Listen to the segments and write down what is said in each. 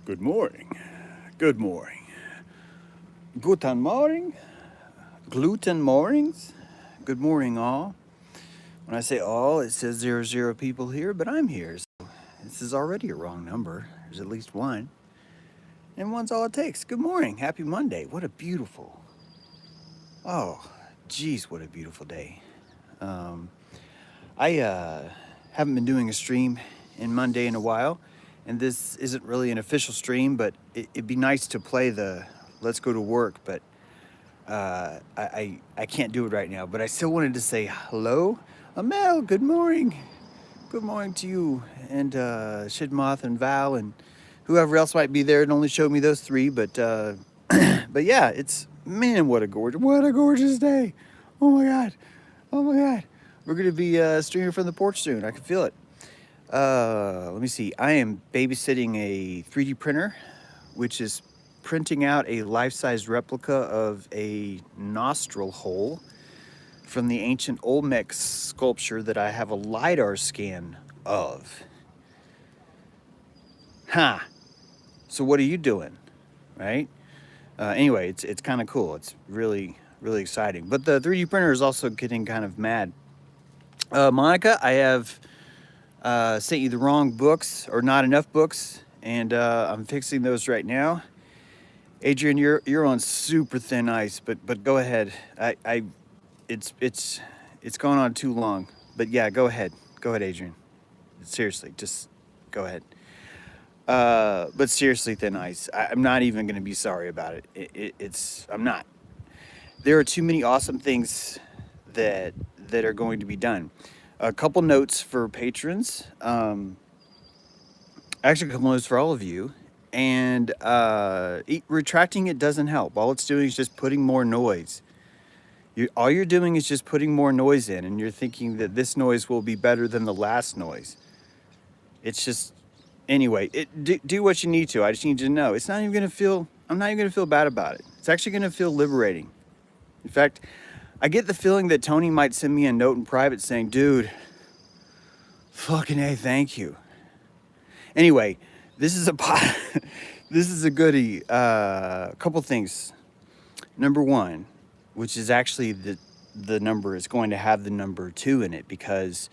Good morning. Good morning. Guten Morning. Gluten Moorings. Good morning, all. When I say all, it says 00 people here, but I'm here. So this is already a wrong number. There's at least one. And one's all it takes. Good morning. Happy Monday. What a beautiful. Oh, geez, what a beautiful day. Um, I haven't been doing a stream in Monday in a while, and this isn't really an official stream, but it'd be nice to play the let's go to work, but I can't do it right now. But I still wanted to say hello. Amel, good morning. Good morning to you, and Shidmoth and Val, and whoever else might be there. It only showed me those three, but but yeah, it's, man, what a gorgeous day. Oh my God. Oh my God. We're going to be streaming from the porch soon. I can feel it. Let me see. I am babysitting a 3D printer, which is printing out a life-size replica of a nostril hole from the ancient Olmec sculpture that I have a LiDAR scan of. Ha! Huh. So what are you doing? Right? Anyway, it's kind of cool. It's really, really exciting. But the 3D printer is also getting kind of mad. Monica, I have sent you the wrong books, or not enough books, and I'm fixing those right now. Adrian, you're on super thin ice, but go ahead. It's gone on too long. But yeah, go ahead. Go ahead, Adrian. Seriously, just go ahead. But seriously, thin ice. I'm not even going to be sorry about it. I'm not. There are too many awesome things that are going to be done. A couple notes for patrons. Actually, a couple notes for all of you. And retracting it doesn't help. All it's doing is just putting more noise. All you're doing is just putting more noise in, and you're thinking that this noise will be better than the last noise. It's just, anyway, do what you need to. I just need you to know. It's not even going to feel, I'm not even going to feel bad about it. It's actually going to feel liberating. In fact, I get the feeling that Tony might send me a note in private saying, dude, fucking A, thank you. Anyway, this is a this is a goodie. A couple things. Number one, which is actually the number is going to have the number 2 in it, because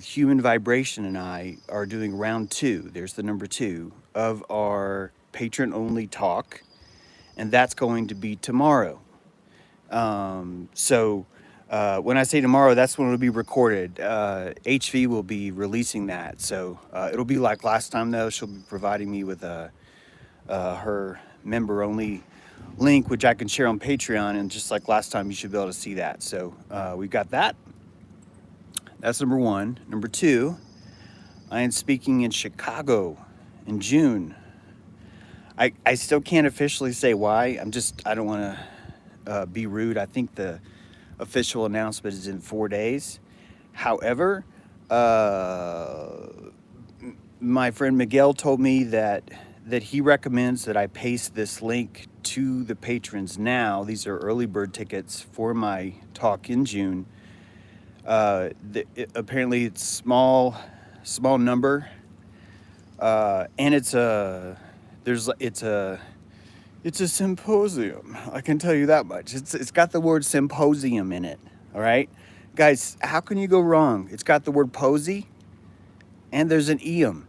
Human Vibration and I are doing round 2. There's the number 2 of our patron only talk, and that's going to be tomorrow. So when I say tomorrow, that's when it'll be recorded. HV will be releasing that. So it'll be like last time, though. She'll be providing me with her member-only link, which I can share on Patreon. And just like last time, you should be able to see that. So we've got that. That's number 1. Number 2, I am speaking in Chicago in June. I still can't officially say why. I don't want to be rude. I think the official announcement is in 4 days. However, my friend Miguel told me that he recommends that I paste this link to the patrons now. These are early bird tickets for my talk in June. Apparently it's small number, and it's a symposium. I can tell you that much. It's got the word symposium in it. All right, guys, how can you go wrong? It's got the word posy, and there's an eum,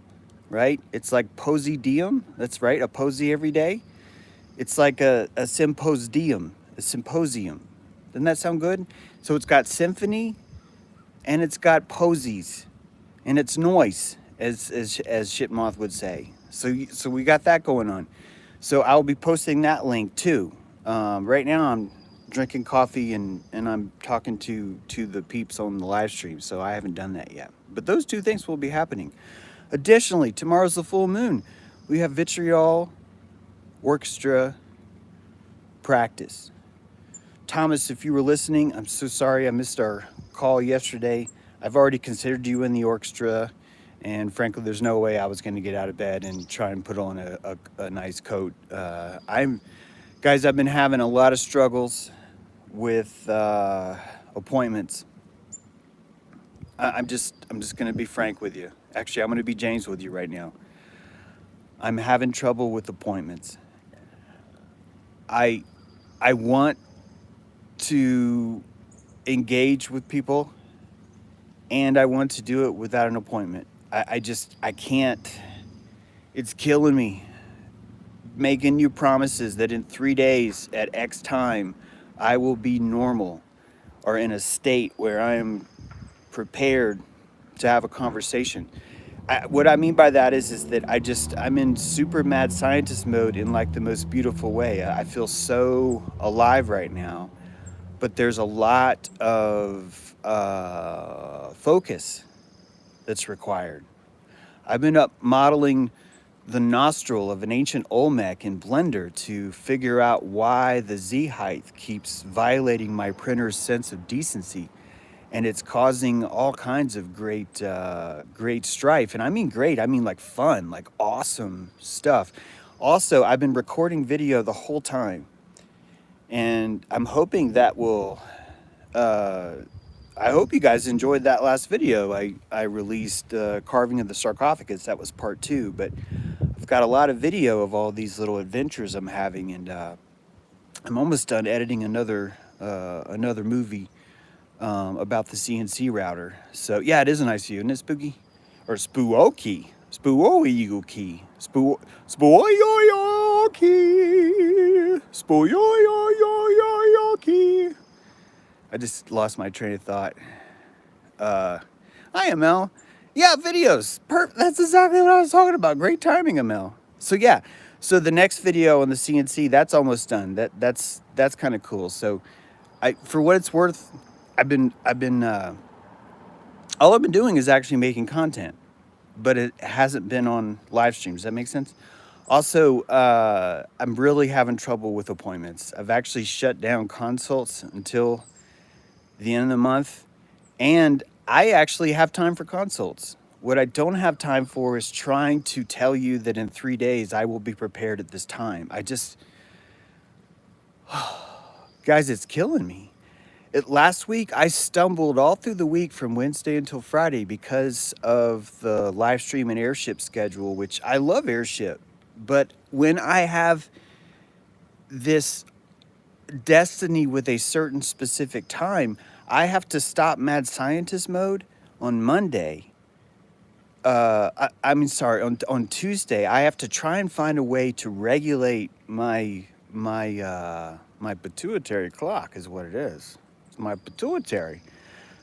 right? It's like posy-diem. That's right, a posy every day. It's like a symposium. Doesn't that sound good? So it's got symphony, and it's got posies, and it's noise, as Shitmoth would say. So we got that going on. So I'll be posting that link too. Right now I'm drinking coffee and I'm talking to the peeps on the live stream, so I haven't done that yet. But those two things will be happening. Additionally, tomorrow's the full moon. We have vitriol orchestra practice. Thomas, if you were listening, I'm so sorry I missed our call yesterday. I've already considered you in the orchestra, and frankly, there's no way I was going to get out of bed and try and put on a nice coat. Guys, I've been having a lot of struggles with appointments. I'm just going to be frank with you. Actually, I'm going to be James with you right now. I'm having trouble with appointments. I I want to engage with people, and I want to do it without an appointment. I can't. It's killing me. Making you promises that in 3 days at X time, I will be normal or in a state where I am prepared to have a conversation. What I mean by that is that I'm in super mad scientist mode in like the most beautiful way. I feel so alive right now, but there's a lot of focus that's required. I've been up modeling the nostril of an ancient Olmec in Blender to figure out why the Z height keeps violating my printer's sense of decency, and it's causing all kinds of great strife. And I mean great, I mean like fun, like awesome stuff. Also, I've been recording video the whole time, and I'm hoping that will. I hope you guys enjoyed that last video I released, carving of the sarcophagus. That was part 2, but I've got a lot of video of all these little adventures I'm having, and I'm almost done editing another movie about the CNC router. So yeah, it is a nice view, isn't it, Spooky? Or Spooky. Spooky. Spooky. Spooky. I just lost my train of thought. Hi, Amel. Yeah, videos. That's exactly what I was talking about. Great timing, Amel. So yeah, so the next video on the CNC, that's almost done. That's kind of cool. So, for what it's worth, all I've been doing is actually making content, but it hasn't been on live streams. Does that make sense? Also, I'm really having trouble with appointments. I've actually shut down consults until the end of the month, and I actually have time for consults. What I don't have time for is trying to tell you that in 3 days I will be prepared at this time. Guys, it's killing me. Last week, I stumbled all through the week from Wednesday until Friday because of the live stream and airship schedule, which I love airship. But when I have this destiny with a certain specific time, I have to stop mad scientist mode on Monday. On Tuesday, I have to try and find a way to regulate my pituitary clock is what it is. It's my pituitary.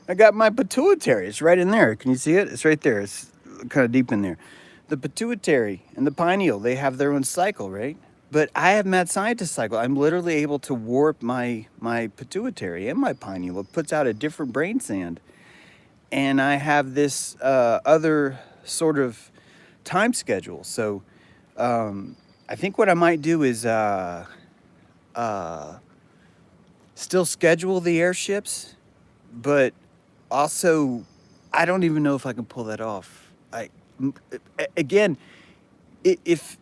I got my pituitary. It's right in there. Can you see it? It's right there. It's kind of deep in there. The pituitary and the pineal, they have their own cycle, right? But I have mad scientist cycle. I'm literally able to warp my pituitary and my pineal. It puts out a different brain sand. And I have this other sort of time schedule. So I think what I might do is still schedule the airships, but also I don't even know if I can pull that off. Again, if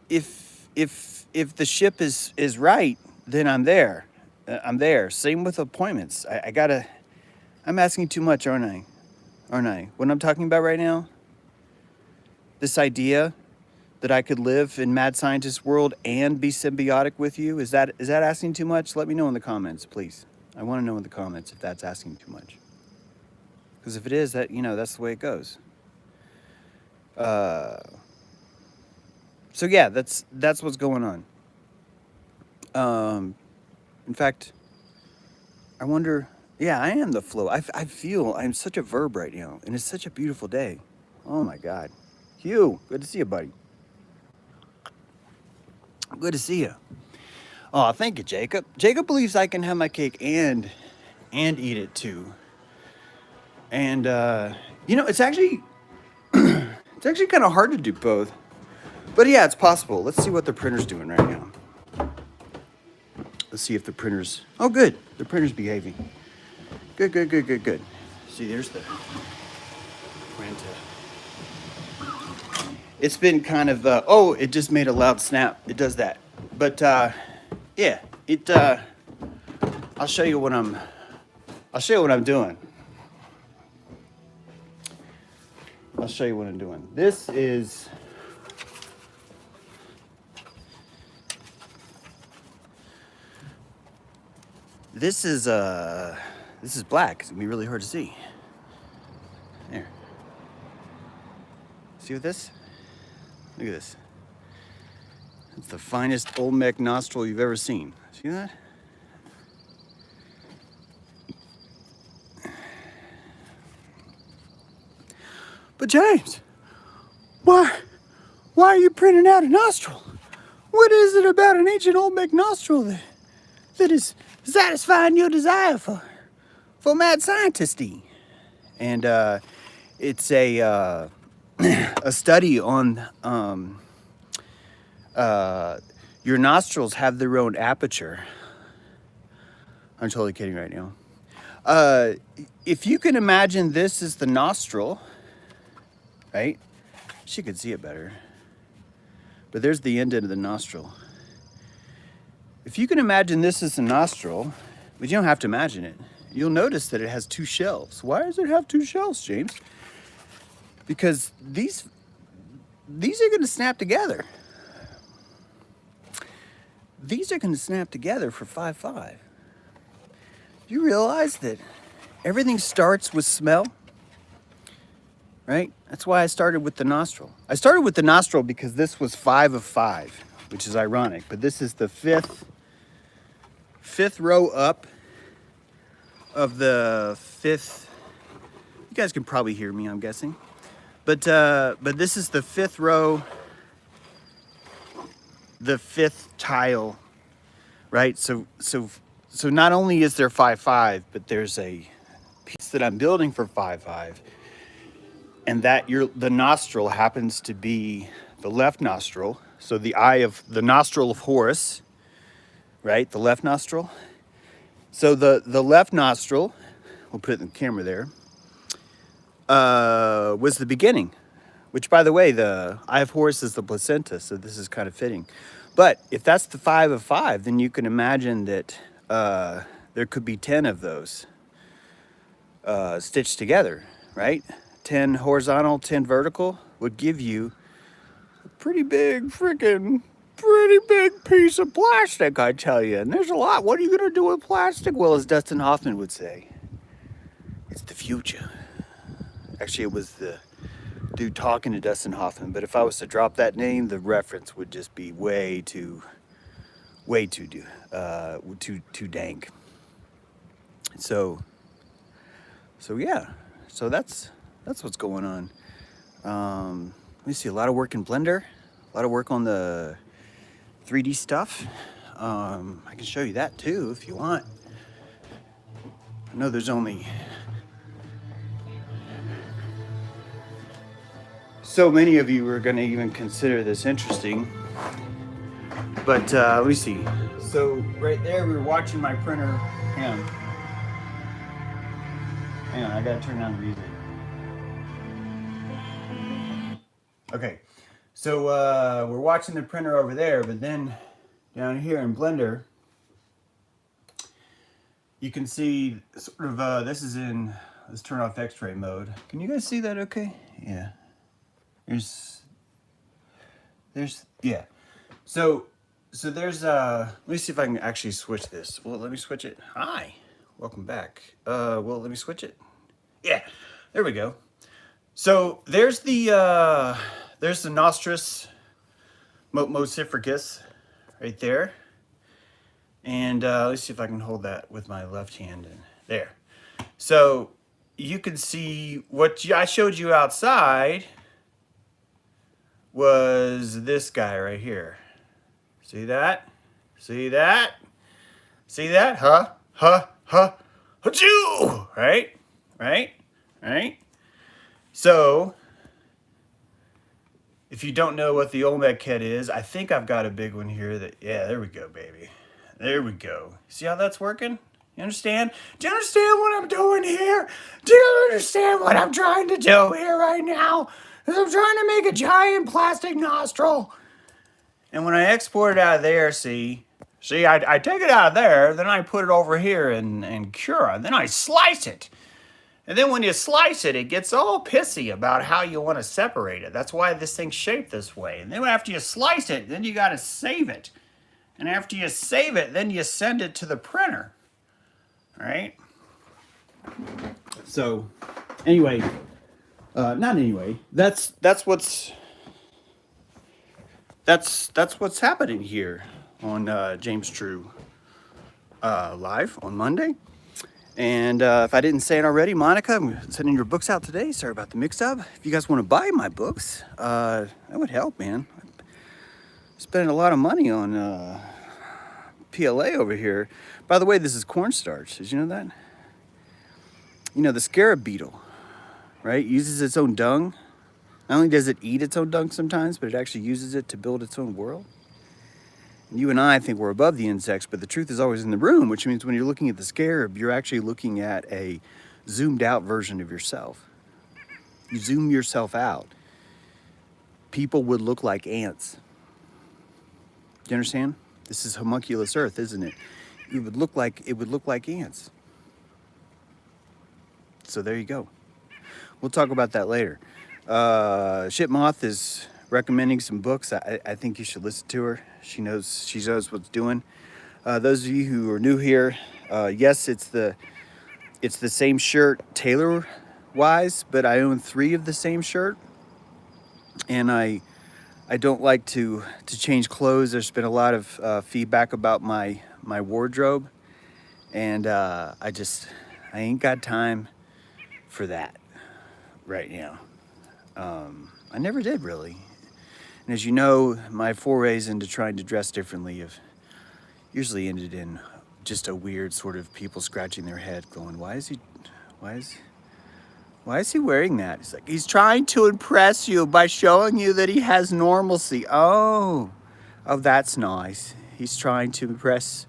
the ship is right, then I'm there. I'm there. Same with appointments. I'm asking too much, aren't I? What I'm talking about right now, this idea that I could live in mad scientist world and be symbiotic with you, is that asking too much? Let me know in the comments, please. I want to know in the comments if that's asking too much. Because if it is, that's the way it goes. So yeah, that's what's going on. In fact, I wonder. Yeah, I am the flow. I feel I'm such a verb right now, and it's such a beautiful day. Oh my God, Hugh, good to see you, buddy. Good to see you. Oh, thank you, Jacob. Jacob believes I can have my cake and eat it too. And it's actually kind of hard to do both. But yeah, it's possible. Let's see what the printer's doing right now. Let's see if the printer's... Oh, good. The printer's behaving. Good. See, there's the printer. It's been kind of... it just made a loud snap. It does that. But, yeah. I'll show you what I'm doing. I'll show you what I'm doing. This is This is black. It's gonna be really hard to see. There. See with this? Look at this. It's the finest Olmec nostril you've ever seen. See that? But James, why are you printing out a nostril? What is it about an ancient Olmec nostril that is satisfying your desire for mad scientisty? And it's a a study on your nostrils have their own aperture. I'm totally kidding right now. If you can imagine this is the nostril, right? She could see it better. But there's the end of the nostril. If you can imagine this as a nostril, but you don't have to imagine it, you'll notice that it has two shells. Why does it have two shells, James? Because these are going to snap together. These are going to snap together for 5-5. Do you realize that everything starts with smell? Right? That's why I started with the nostril. I started with the nostril because this was 5 of 5, which is ironic. But this is the fifth row up of the fifth. You guys can probably hear me, I'm guessing. But this is the fifth row, the fifth tile, right? So not only is there 5-5, but there's a piece that I'm building for 5-5. And that the nostril happens to be the left nostril. So the eye of the nostril of Horus, right? The left nostril. So the left nostril, we'll put it in the camera there, was the beginning. Which, by the way, the eye of Horus is the placenta, so this is kind of fitting. But if that's the 5 of 5, then you can imagine that there could be 10 of those stitched together, right? 10 horizontal, 10 vertical would give you a pretty big piece of plastic, I tell you. And there's a lot. What are you going to do with plastic? Well, as Dustin Hoffman would say, it's the future. Actually, it was the dude talking to Dustin Hoffman. But if I was to drop that name, the reference would just be way too dank. So yeah. So that's what's going on. Let me see, a lot of work in Blender, a lot of work on the 3D stuff. I can show you that too if you want. I know there's only so many of you are going to even consider this interesting. But let me see. So right there, we were watching my printer. Hang on, I gotta turn down the music. Okay, so we're watching the printer over there, but then down here in Blender, you can see sort of, let's turn off X-ray mode. Can you guys see that okay? Yeah. Yeah. So there's, let me see if I can actually switch this. Well, let me switch it. Hi, welcome back. Well, let me switch it. Yeah, there we go. So there's the Nostris Mocificus right there. And let's see if I can hold that with my left hand. And there. So you can see what I showed you outside was this guy right here. See that? See that? See that? Achoo! Right? So, if you don't know what the Olmec head is, I think I've got a big one here yeah, there we go, baby. There we go. See how that's working? You understand? Do you understand what I'm doing here? Do you understand what I'm trying to do here right now? I'm trying to make a giant plastic nostril. And when I export it out of there, see, I take it out of there, then I put it over here in Cura, then I slice it. And then when you slice it, it gets all pissy about how you want to separate it. That's why this thing's shaped this way. And then after you slice it, then you got to save it. And after you save it, then you send it to the printer. All right. So, anyway, not anyway. That's what's happening here on James True live on Monday. And if I didn't say it already, Monica, I'm sending your books out today. Sorry about the mix-up. If you guys want to buy my books, that would help, man. I'm spending a lot of money on PLA over here. By the way, this is cornstarch. Did you know that? You know, the scarab beetle, right, uses its own dung. Not only does it eat its own dung sometimes, but it actually uses it to build its own world. And you and I think we're above the insects, but the truth is always in the room, which means when you're looking at the scarab, you're actually looking at a zoomed out version of yourself. You zoom yourself out. People would look like ants. Do you understand? This is homunculus Earth, isn't it? It would look like ants. So there you go. We'll talk about that later. Shipmoth is recommending some books. I think you should listen to her. She knows what's doing. Those of you who are new here, yes, it's the same shirt tailor wise, but I own 3 of the same shirt, and I don't like to change clothes. There's been a lot of feedback about my wardrobe, and I ain't got time for that right now. I never did really. And as you know, my forays into trying to dress differently have usually ended in just a weird sort of people scratching their head going, why is he wearing that? He's like, he's trying to impress you by showing you that he has normalcy. Oh, that's nice. He's trying to impress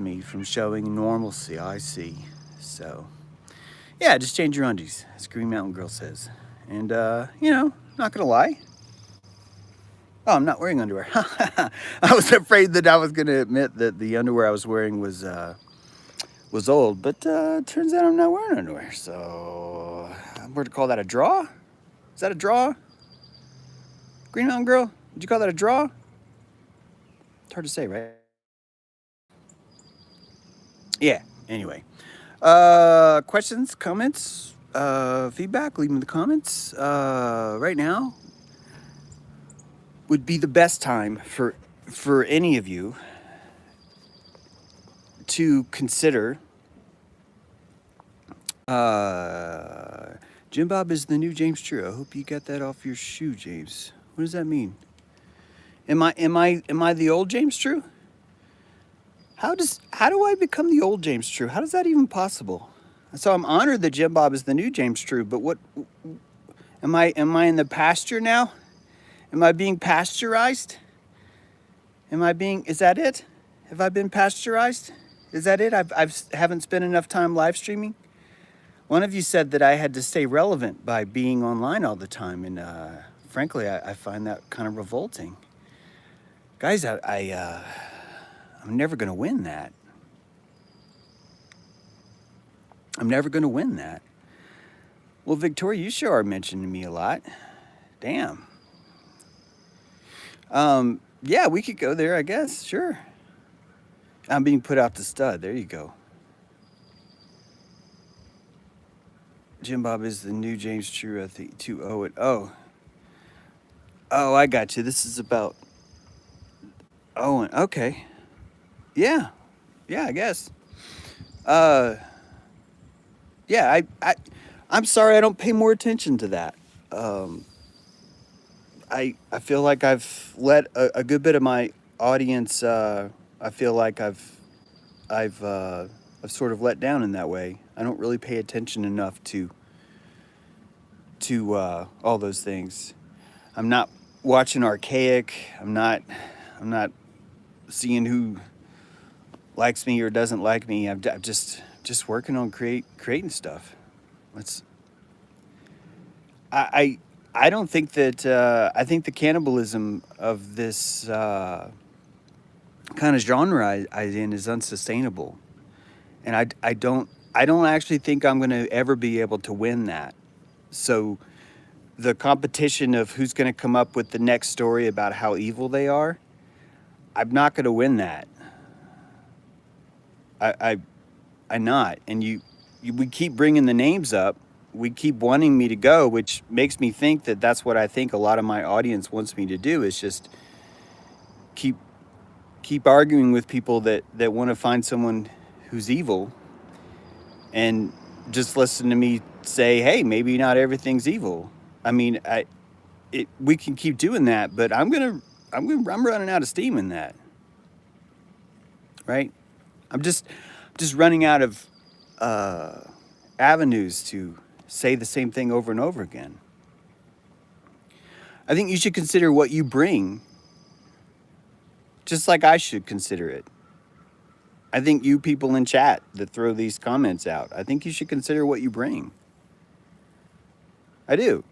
me from showing normalcy. I see. So, yeah, just change your undies, as Green Mountain Girl says. And, not gonna lie. Oh, I'm not wearing underwear. I was afraid that I was gonna admit that the underwear I was wearing was old, but turns out I'm not wearing underwear. So I'm going to call that a draw. Is that a draw? Green Mountain Girl, did you call that a draw? It's hard to say, right? Yeah. Anyway, questions, comments, feedback, leave them in the comments. Right now would be the best time for any of you to consider. Jim Bob is the new James True. I hope you got that off your shoe, James. What does that mean? Am I the old James True? How do I become the old James True? How is that even possible? So I'm honored that Jim Bob is the new James True, but what am I in the pasture now? Am I being pasteurized? Is that it? Have I been pasteurized? Is that it? Haven't spent enough time live streaming? One of you said that I had to stay relevant by being online all the time, and frankly, I find that kind of revolting. Guys, I'm never going to win that. I'm never going to win that. Well, Victoria, you sure are mentioning me a lot. Damn. Yeah, we could go there, I guess. Sure. I'm being put out to stud. There you go. Jim Bob is the new James True. I think 2-0 it. Oh, I got you. This is about Owen. Okay. Yeah, I guess. Yeah, I'm sorry I don't pay more attention to that. I feel like I've let a good bit of my audience. I feel like I've sort of let down in that way. I don't really pay attention enough to all those things. I'm not watching Archaic. I'm not seeing who likes me or doesn't like me. I'm just working on creating stuff. I don't think that I think the cannibalism of this kind of genre I in is unsustainable, and I don't actually think I'm going to ever be able to win that. So the competition of who's going to come up with the next story about how evil they are, I'm not going to win that. I'm not. And we keep bringing the names up. We keep wanting me to go, which makes me think that that's what I think a lot of my audience wants me to do, is just keep keep arguing with people that want to find someone who's evil, and just listen to me say, hey, maybe not everything's evil. I mean, we can keep doing that, but I'm running out of steam in that, right? I'm just running out of uh, avenues to say the same thing over and over again. I think you should consider what you bring, just like I should consider it. I think you people in chat that throw these comments out, I think you should consider what you bring. I do.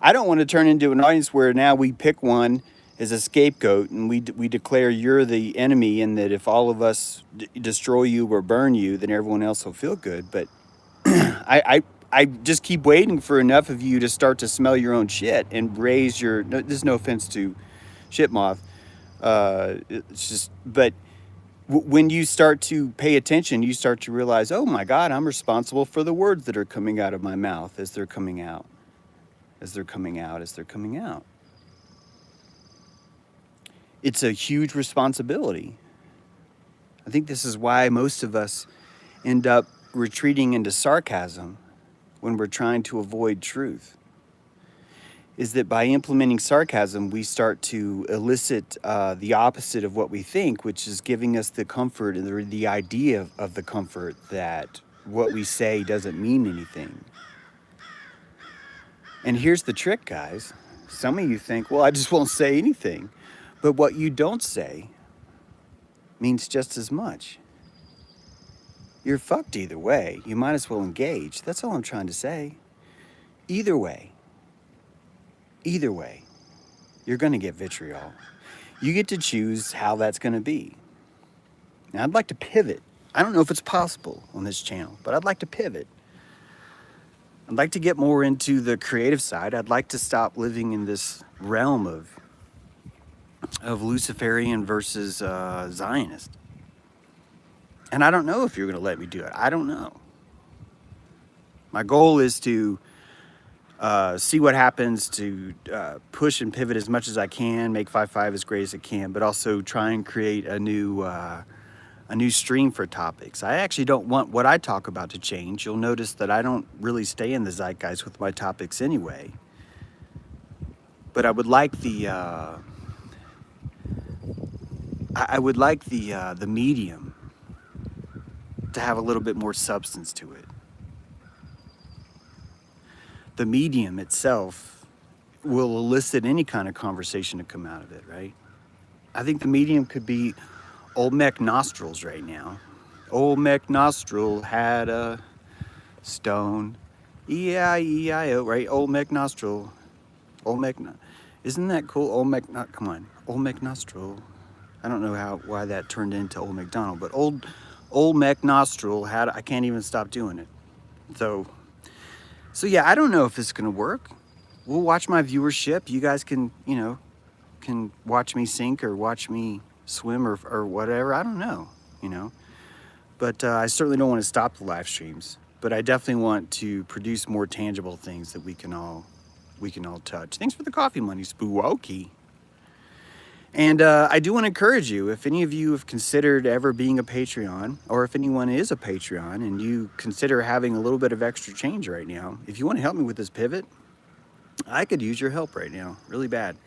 I don't want to turn into an audience where now we pick one as a scapegoat and we declare you're the enemy, and that if all of us destroy you or burn you, then everyone else will feel good. But I just keep waiting for enough of you to start to smell your own shit and raise your. No, there's no offense to shit moth. It's just, but when you start to pay attention, you start to realize, oh my God, I'm responsible for the words that are coming out of my mouth as they're coming out, as they're coming out, as they're coming out. It's a huge responsibility. I think this is why most of us end up retreating into sarcasm when we're trying to avoid truth. Is that by implementing sarcasm, we start to elicit the opposite of what we think, which is giving us the comfort and the idea of the comfort that what we say doesn't mean anything. And here's the trick, guys. Some of you think, well, I just won't say anything. But what you don't say means just as much. You're fucked either way. You might as well engage. That's all I'm trying to say. Either way, you're going to get vitriol. You get to choose how that's going to be. Now, I'd like to pivot. I don't know if it's possible on this channel, but I'd like to pivot. I'd like to get more into the creative side. I'd like to stop living in this realm of Luciferian versus Zionist. And I don't know if you're going to let me do it. I don't know. My goal is to see what happens, to push and pivot as much as I can, make 5.5 as great as it can, but also try and create a new stream for topics. I actually don't want what I talk about to change. You'll notice that I don't really stay in the zeitgeist with my topics anyway. But I would like the the medium to have a little bit more substance to it. The medium itself will elicit any kind of conversation to come out of it, right? I think the medium could be Old Mech Nostrils right now. Old Mech Nostril had a stone. E-I-E-I-O, right? Old Mech Nostril. Isn't that cool? Come on. Old Mech Nostril. I don't know why that turned into Old MacDonald, but Old Mech Nostril had, I can't even stop doing it. So yeah, I don't know if it's going to work. We'll watch my viewership. You guys can watch me sink or watch me swim or whatever. I don't know, But I certainly don't want to stop the live streams. But I definitely want to produce more tangible things that we can all touch. Thanks for the coffee money, Spooky. And I do want to encourage you, if any of you have considered ever being a Patreon, or if anyone is a Patreon and you consider having a little bit of extra change right now, if you want to help me with this pivot, I could use your help right now, really bad.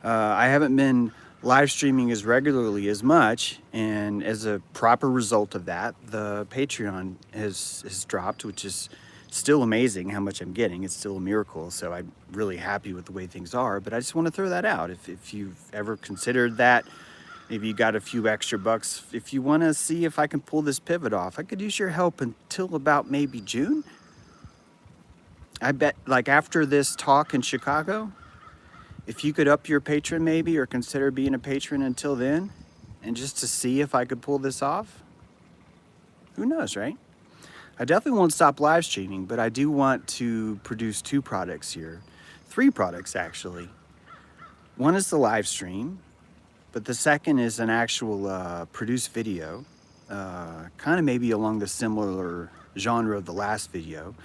I haven't been live streaming as regularly as much, and as a proper result of that, the Patreon has dropped, which is still amazing how much I'm getting. It's still a miracle, so I'm really happy with the way things are. But I just want to throw that out. If you've ever considered that, maybe you got a few extra bucks. If you want to see if I can pull this pivot off, I could use your help until about maybe June. I bet, like after this talk in Chicago, if you could up your patron maybe, or consider being a patron until then, and just to see if I could pull this off, who knows, right? I definitely won't stop live streaming, but I do want to produce 2 products here. 3 products, actually. One is the live stream, but the second is an actual produced video. kind of maybe along the similar genre of the last video.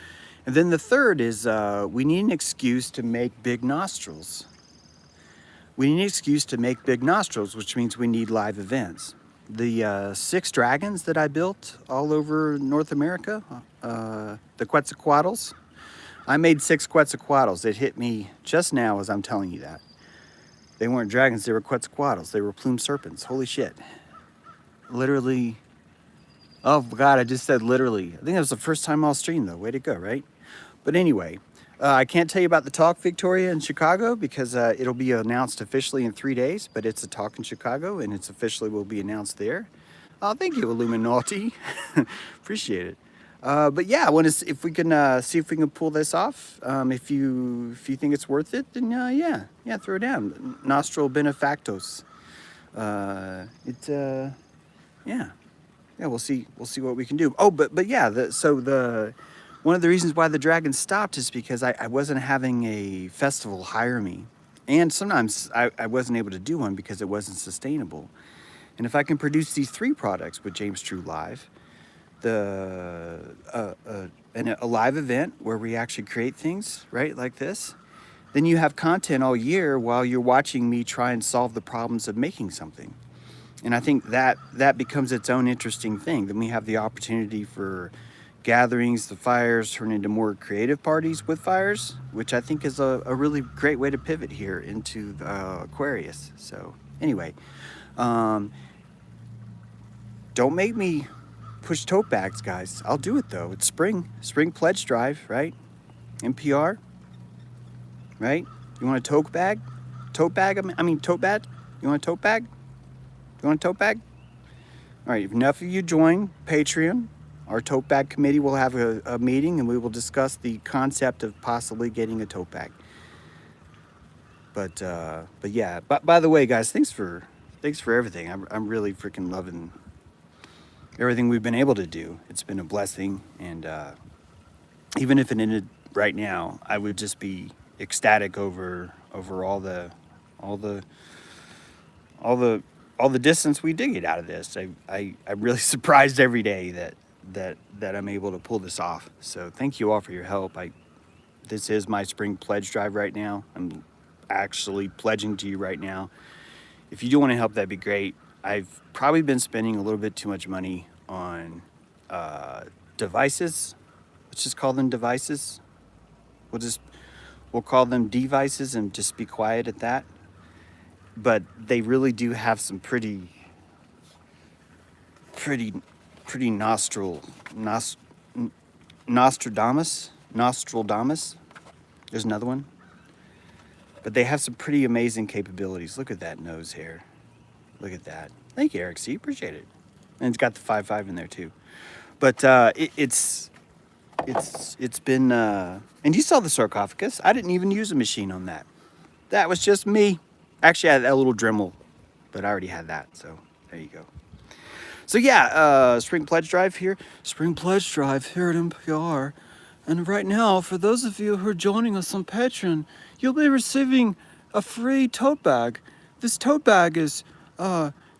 And then the third is we need an excuse to make big nostrils. We need an excuse to make big nostrils, which means we need live events. The 6 dragons that I built all over North America, the Quetzalcoatl's, I made 6 Quetzalcoatl's. It hit me just now as I'm telling you that. They weren't dragons, they were Quetzalcoatl's. They were plumed serpents. Holy shit. Literally, oh God, I just said literally. I think that was the first time I'll stream though. Way to go, right? But anyway, I can't tell you about the talk, Victoria, in Chicago, because it'll be announced officially in 3 days, but it's a talk in Chicago, and it's officially will be announced there. Oh, thank you, Illuminati. Appreciate it. But yeah, I want to see if we can see if we can pull this off. If you think it's worth it, then yeah, throw it down. Nostril benefactos. Yeah, we'll see what we can do. Oh, but yeah, so one of the reasons why the dragons stopped is because I wasn't having a festival hire me, and sometimes I wasn't able to do one because it wasn't sustainable. And if I can produce these 3 products with James True Live, a live event where we actually create things, right, like this, then you have content all year while you're watching me try and solve the problems of making something. And I think that becomes its own interesting thing. Then we have the opportunity for gatherings, the fires turn into more creative parties with fires, which I think is a really great way to pivot here into Aquarius. So anyway, don't make me push tote bags, guys. I'll do it though. It's spring pledge drive, right? NPR, right? You want a tote bag? Tote bag? I mean tote bag? You want a tote bag? You want a tote bag? All right, if enough of you join Patreon, our tote bag committee will have a meeting and we will discuss the concept of possibly getting a tote bag. But yeah, by the way, guys, thanks for everything. I'm really freaking loving everything we've been able to do. It's been a blessing, and even if it ended right now, I would just be ecstatic over all the distance we did get out of this. I'm really surprised every day that I'm able to pull this off. So thank you all for your help. This is my spring pledge drive right now. I'm actually pledging to you right now. If you do want to help, that'd be great. I've probably been spending a little bit too much money on devices. Let's just call them devices. We'll call them devices and just be quiet at that. But they really do have some pretty Nostradamus. There's another one. But they have some pretty amazing capabilities. Look at that nose hair. Look at that. Thank you, Eric C. Appreciate it. And it's got the 5.5 in there too. But it's been and you saw the sarcophagus. I didn't even use a machine on that. That was just me. Actually, I had that little Dremel, but I already had that. So there you go. So yeah, Spring Pledge Drive here. Spring Pledge Drive here at NPR. And right now, for those of you who are joining us on Patreon, you'll be receiving a free tote bag. This tote bag is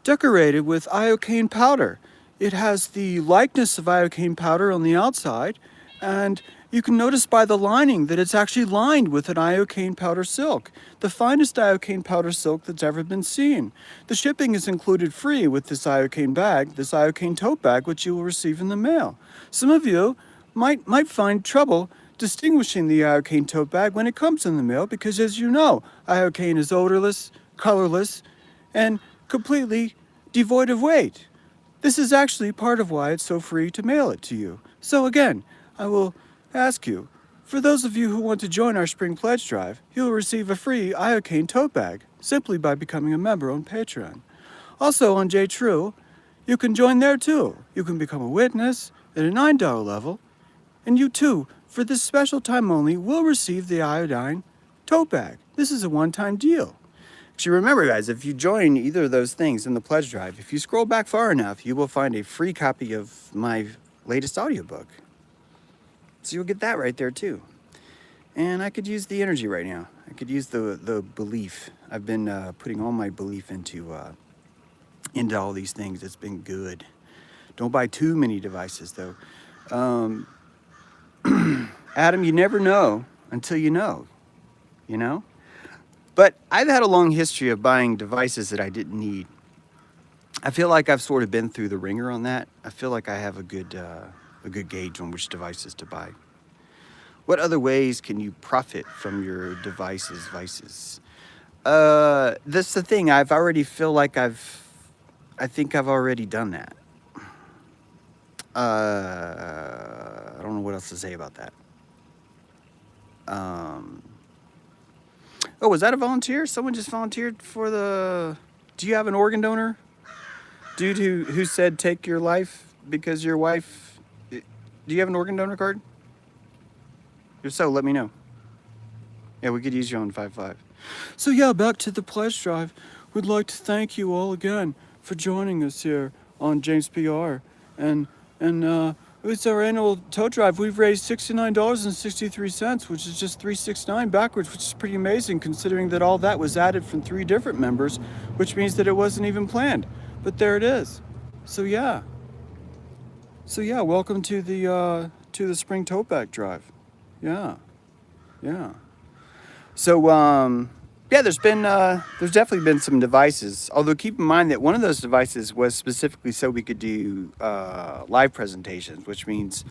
decorated with iocane powder. It has the likeness of iocane powder on the outside, and you can notice by the lining that it's actually lined with an iocane powder silk, the finest iocane powder silk that's ever been seen. The shipping is included free with this iocane bag, this iocane tote bag, which you will receive in the mail. Some of you might find trouble distinguishing the iocane tote bag when it comes in the mail because, as you know, iocane is odorless, colorless, and completely devoid of weight. This is actually part of why it's so free to mail it to you. So again, I will ask you, for those of you who want to join our Spring Pledge Drive, you'll receive a free iocane tote bag simply by becoming a member on Patreon. Also on J True, you can join there too. You can become a witness at a $9 level, and you too, for this special time only, will receive the iodine tote bag. This is a one-time deal. Actually, remember guys, if you join either of those things in the pledge drive, if you scroll back far enough, you will find a free copy of my latest audiobook. So you'll get that right there too. And I could use the energy right now. I could use the belief. I've been putting all my belief into all these things. It's been good. Don't buy too many devices, though. Adam, you never know until you know, you know? But I've had a long history of buying devices that I didn't need. I feel like I've sort of been through the ringer on that. I feel like I have a good gauge on which devices to buy. What other ways can you profit from your devices' vices? That's the thing. I think I've already done that. I don't know what else to say about that. Oh, was that a volunteer? Someone just volunteered for the... Do you have an organ donor? Dude who said take your life because your wife... Do you have an organ donor card? If so, let me know. Yeah, we could use you on 5-5. So yeah, back to the pledge drive. We'd like to thank you all again for joining us here on James PR. And it's our annual tote drive. We've raised $69.63, which is just $369 backwards, which is pretty amazing considering that all that was added from 3 different members, which means that it wasn't even planned. But there it is. So yeah, welcome to the spring tote bag drive. Yeah. So yeah, there's definitely been some devices. Although keep in mind that one of those devices was specifically so we could do live presentations, which means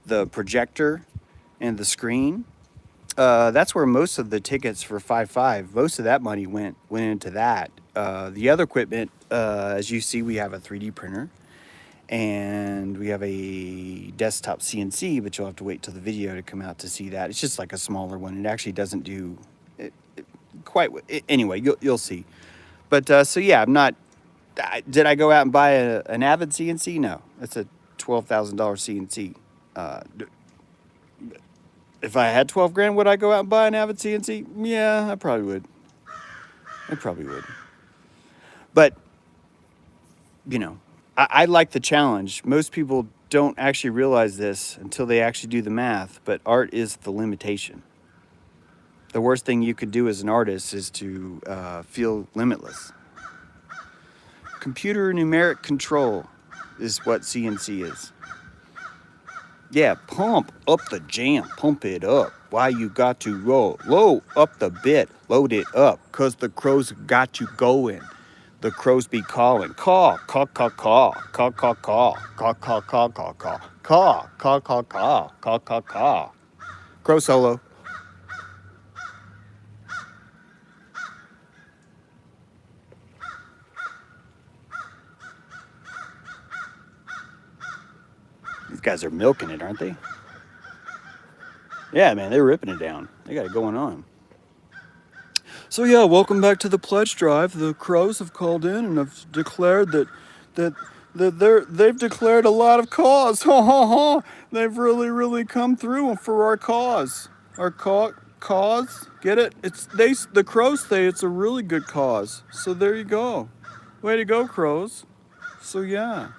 the projector and the screen. That's where most of the tickets for 5-5, most of that money went into that. The other equipment, as you see, we have a 3D printer. And we have a desktop CNC, but you'll have to wait till the video to come out to see that. It's just like a smaller one. It actually doesn't do anyway, you'll see. But so yeah, I'm not... Did I go out and buy an Avid CNC? No. That's a $12,000 CNC. If I had 12 grand, would I go out and buy an Avid CNC? Yeah, I probably would. But, you know... I like the challenge. Most people don't actually realize this until they actually do the math, but art is the limitation. The worst thing you could do as an artist is to feel limitless. Computer numeric control is what CNC is. Yeah, pump up the jam, pump it up. Why you got to roll? Low up the bit, load it up, 'cause the crows got you going. The crows be calling. Caw, caw, caw, caw, caw, caw, caw, caw, caw, caw, caw, caw, caw, caw, caw, caw, caw, caw, caw. Crow solo. These guys are milking it, aren't they? Yeah, man, they're ripping it down. They got it going on. So yeah, welcome back to the pledge drive. The crows have called in and have declared that they've declared a lot of cause. They've really come through for our cause. Our cause. Get it? The crows say it's a really good cause. So there you go. Way to go, crows. So yeah,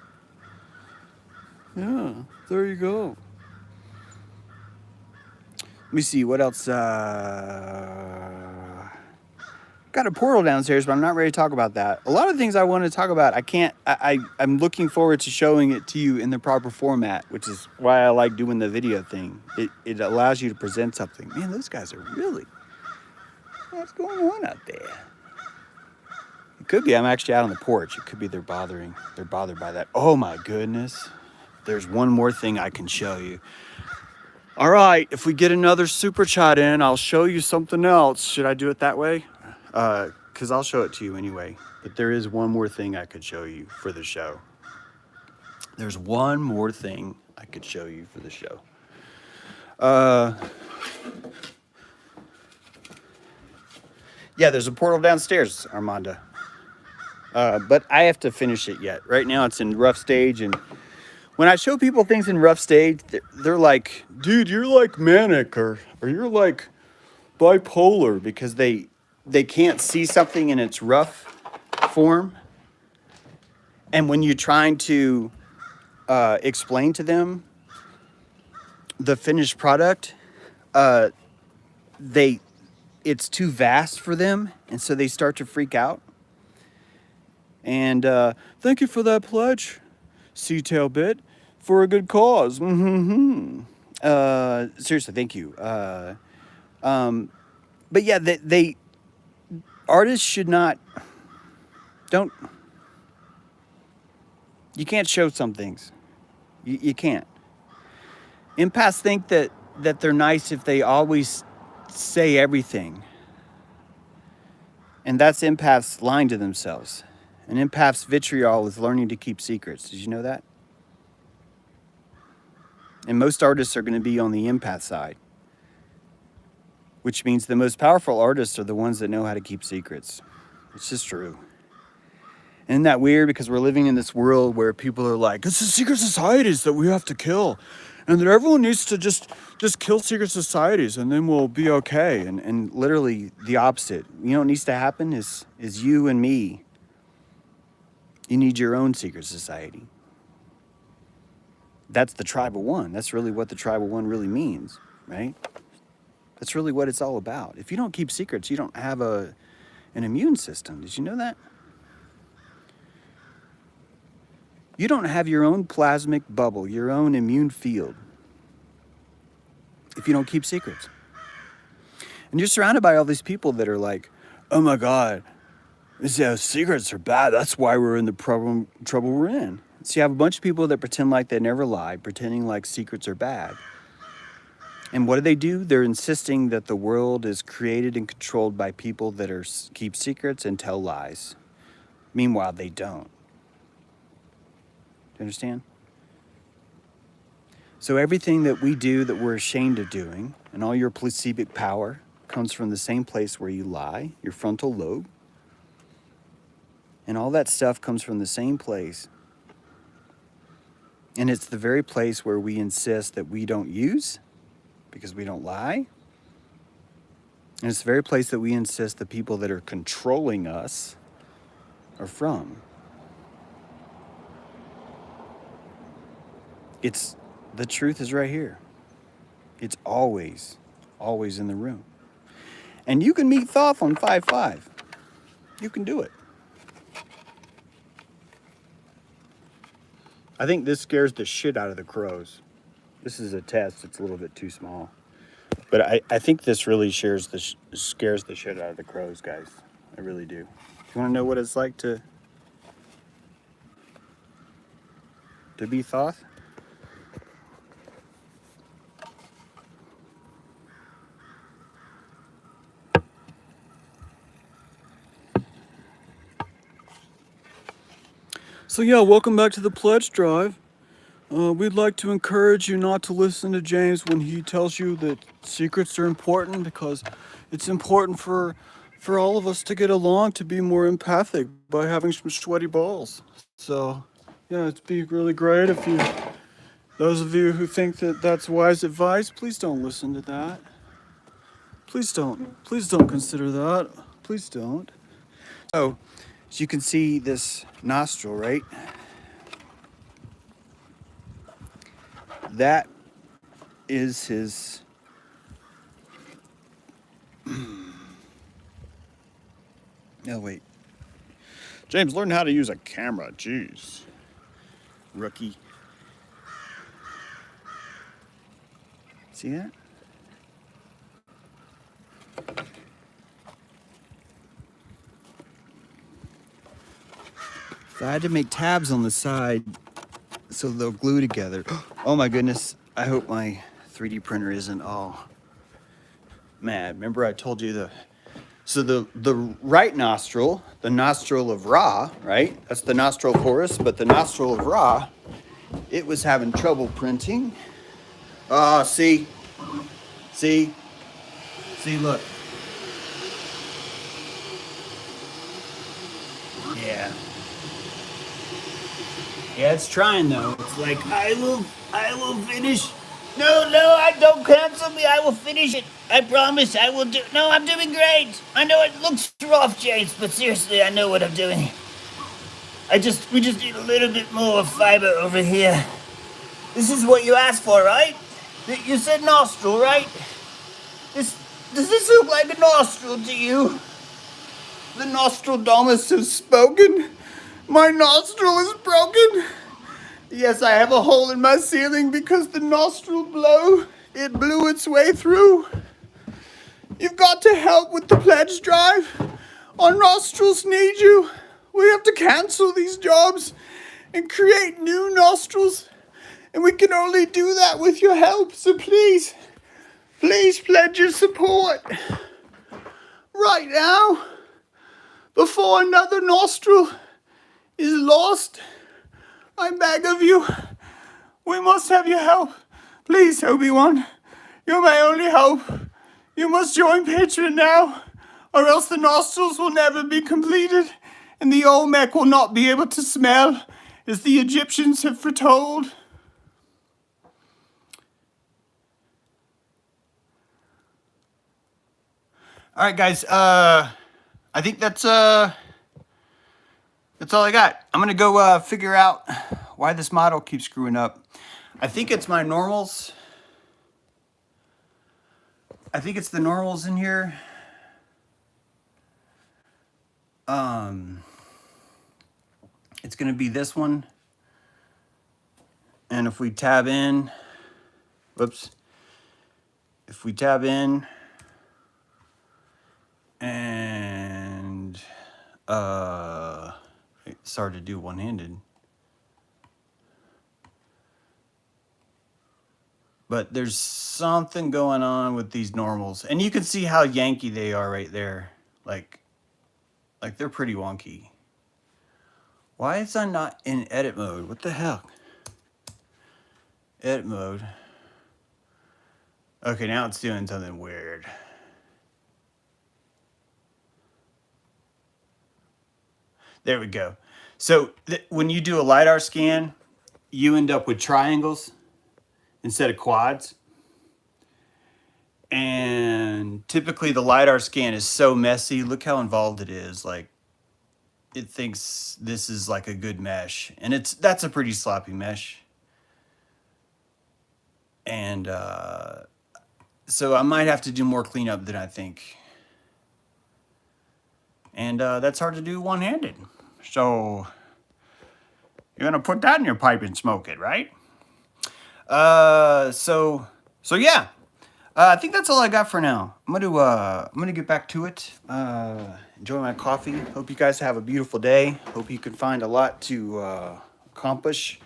there you go. Let me see what else. Got a portal downstairs, but I'm not ready to talk about that. A lot of things I want to talk about, I can't. I'm looking forward to showing it to you in the proper format, which is why I like doing the video thing. It allows you to present something. Man, those guys are really... What's going on out there? It could be I'm actually out on the porch. It could be they're bothered by that. Oh my goodness. There's one more thing I can show you. All right, if we get another super chat in, I'll show you something else. Should I do it that way? Because I'll show it to you anyway. But there is one more thing I could show you for the show. There's one more thing I could show you for the show. Yeah, there's a portal downstairs, Armanda. But I have to finish it yet. Right now it's in rough stage, and when I show people things in rough stage, they're like, dude, you're like manic, or you're like bipolar, because they can't see something in its rough form. And when you're trying to explain to them the finished product, it's too vast for them, and so they start to freak out. And thank you for that pledge. C-tail bit for a good cause. Seriously, thank you. But yeah, they artists should not, don't, you can't show some things. You can't. Empaths think that they're nice if they always say everything. And that's empaths lying to themselves. An empath's vitriol is learning to keep secrets. Did you know that? And most artists are going to be on the empath side, which means the most powerful artists are the ones that know how to keep secrets. It's just true. Isn't that weird? Because we're living in this world where people are like, it's the secret societies that we have to kill. And that everyone needs to just kill secret societies and then we'll be okay. And literally the opposite. You know what needs to happen is you and me. You need your own secret society. That's the tribal one. That's really what the tribal one really means, right? That's really what it's all about. If you don't keep secrets, you don't have an immune system. Did you know that? You don't have your own plasmic bubble, your own immune field, if you don't keep secrets. And you're surrounded by all these people that are like, oh my God, secrets are bad. That's why we're in the trouble we're in. So you have a bunch of people that pretend like they never lie, pretending like secrets are bad. And what do? They're insisting that the world is created and controlled by people that keep secrets and tell lies. Meanwhile, they don't. Do you understand? So everything that we do that we're ashamed of doing, and all your placebo power, comes from the same place where you lie, your frontal lobe. And all that stuff comes from the same place. And it's the very place where we insist that we don't use, because we don't lie. And it's the very place that we insist the people that are controlling us are from. The truth is right here. It's always in the room. And you can meet Thoth on 5-5. You can do it. I think this scares the shit out of the crows. This is a test. It's a little bit too small. But I think this really scares the shit out of the crows, guys. I really do. You want to know what it's like to be Thoth? So yeah, welcome back to the pledge drive. We'd like to encourage you not to listen to James when he tells you that secrets are important, because it's important for all of us to get along, to be more empathic by having some sweaty balls. So yeah, it'd be really great if those of you who think that that's wise advice, please don't listen to that. Please don't consider that. Please don't. So, as you can see this nostril, right? That is his no, wait. James, learn how to use a camera. Jeez. Rookie. See that? So I had to make tabs on the side so they'll glue together. Oh my goodness. I hope my 3D printer isn't all mad. Remember I told you the right nostril, the nostril of Ra, right? That's the nostril of Horus, but the nostril of Ra, it was having trouble printing. See, look. Yeah, it's trying though. It's like, I will finish. No, I don't cancel me. I will finish it. I promise I will do. No, I'm doing great. I know it looks rough, James, but seriously, I know what I'm doing. We just need a little bit more fiber over here. This is what you asked for, right? You said nostril, right? Does this look like a nostril to you? The Nostradamus has spoken. My nostril is broken. Yes, I have a hole in my ceiling because the nostril it blew its way through. You've got to help with the pledge drive. Our nostrils need you. We have to cancel these jobs and create new nostrils. And we can only do that with your help. So please, please pledge your support. Right now, before another nostril is lost, I beg of you, we must have your help. Please, Obi-Wan, you're my only hope. You must join Patreon now, or else the nostrils will never be completed, and the Olmec will not be able to smell, as the Egyptians have foretold. All right, guys. I think that's all I got. I'm gonna go figure out why this model keeps screwing up. I think it's my normals. I think it's the normals in here. It's gonna be this one. And if we tab in, whoops. If we tab in and it's hard to do one-handed. But there's something going on with these normals. And you can see how Yankee they are right there. Like they're pretty wonky. Why is that not in edit mode? What the hell? Edit mode. Okay, now it's doing something weird. There we go. So when you do a LiDAR scan, you end up with triangles instead of quads. And typically the LiDAR scan is so messy. Look how involved it is. Like, it thinks this is like a good mesh. And that's a pretty sloppy mesh. And so I might have to do more cleanup than I think. And that's hard to do one-handed. So you're gonna put that in your pipe and smoke it, right? So yeah. I think that's all I got for now. I'm gonna get back to it. Enjoy my coffee. Hope you guys have a beautiful day. Hope you can find a lot to accomplish.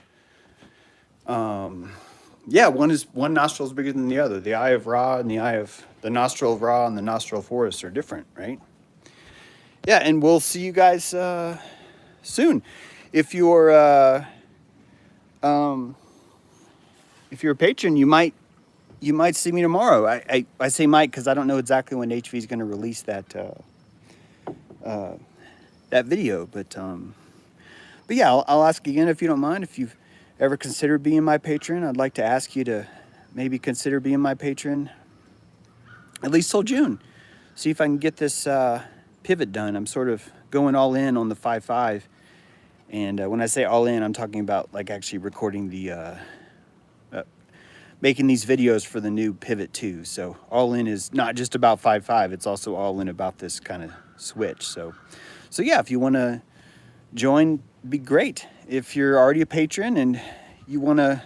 Yeah, one nostril is bigger than the other. The eye of Ra and the nostril of Ra and the nostril of Horus are different, right? Yeah, and we'll see you guys soon. If you're a patron, you might see me tomorrow. I say might because I don't know exactly when HV is going to release that video. But yeah, I'll ask again if you don't mind. If you've ever considered being my patron, I'd like to ask you to maybe consider being my patron at least till June. See if I can get this pivot done. I'm sort of going all in on the 5.5. And when I say all in, I'm talking about like actually recording the making these videos for the new Pivot 2. So all in is not just about 5.5, it's also all in about this kind of switch. So yeah, if you want to join, be great. If you're already a patron and you want to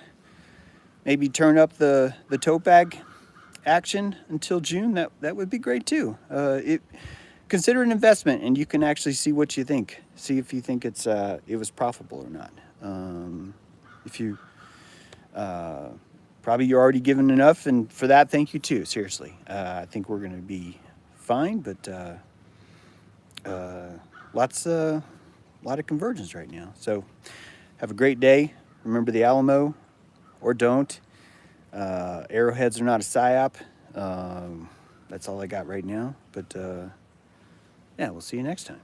maybe turn up the tote bag action until June, that would be great too. Consider an investment, and you can actually see what you think. See if you think it was profitable or not. If you probably you're already given enough, and for that, thank you too. Seriously, I think we're going to be fine, but a lot of convergence right now. So have a great day. Remember the Alamo, or don't. Arrowheads are not a psyop. That's all I got right now. But yeah, we'll see you next time.